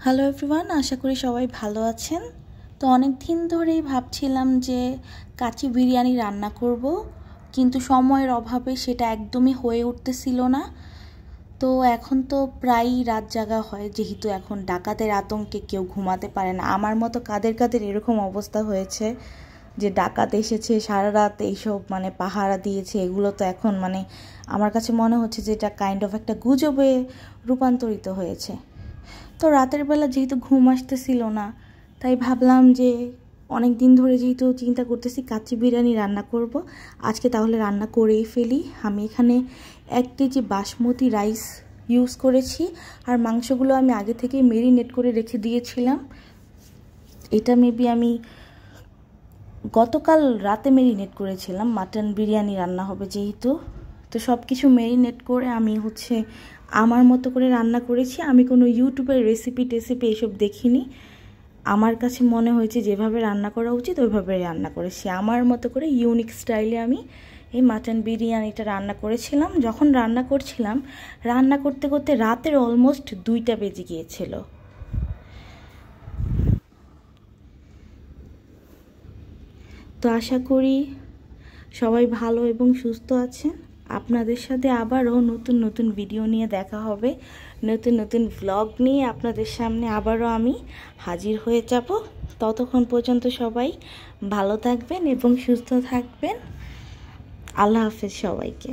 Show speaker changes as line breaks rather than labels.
Hello everyone, আশা করি সবাই ভালো আছেন। তো অনেক দিন ধরেই ভাবছিলাম যে কাচি বিরিয়ানি রান্না করব, কিন্তু সময়ের অভাবে সেটা একদমই হয়ে উঠতেছিল না। তো এখন তো প্রায়ই রাত জাগা হয়, যেহেতু এখন ডাকাতের আতঙ্কে কেউ ঘুমাতে পারে না। আমার মতো কাদের কাদের এরকম অবস্থা হয়েছে যে ডাকাত এসেছে, সারা রাত এইসব পাহারা দিয়েছে, এগুলো তো এখন আমার কাছে মনে হচ্ছে যে এটা কাইন্ড অফ একটা গুজবে রূপান্তরিত হয়েছে। তো রাতের বেলা যেহেতু ঘুম আসতেছিল না, তাই ভাবলাম যে অনেক দিন ধরে যেহেতু চিন্তা করতেছি কাচ্চি বিরিয়ানি রান্না করব, আজকে তাহলে রান্না করেই ফেলি। আমি এখানে 1 কেজি বাসমতি রাইস ইউজ করেছি, আর মাংসগুলো আমি আগে থেকেই মেরিনেট করে রেখে দিয়েছিলাম। এটা মেবি আমি গতকাল রাতে মেরিনেট করেছিলাম, মাটন বিরিয়ানি রান্না হবে যেহেতু। তো সব কিছু মেরিনেট করে আমি আমার মতো করে রান্না করেছি। আমি কোনো ইউটিউবের রেসিপি এসব দেখিনি। আমার কাছে মনে হয়েছে যেভাবে রান্না করা উচিত ওইভাবে রান্না করেছি। আমার মতো করে ইউনিক স্টাইলে আমি এই মাটন বিরিয়ানিটা রান্না করেছিলাম। যখন রান্না করছিলাম, রান্না করতে করতে রাতের অলমোস্ট 2টা বেজে গিয়েছিল। তো আশা করি সবাই ভালো এবং সুস্থ আছেন। আপনাদের সাথে আবারও নতুন নতুন ভিডিও নিয়ে দেখা হবে, নতুন নতুন ভ্লগ নিয়ে আপনাদের সামনে আবারও আমি হাজির হয়ে যাব। ততক্ষণ পর্যন্ত সবাই ভালো থাকবেন এবং সুস্থ থাকবেন। আল্লাহ হাফেজ সবাইকে।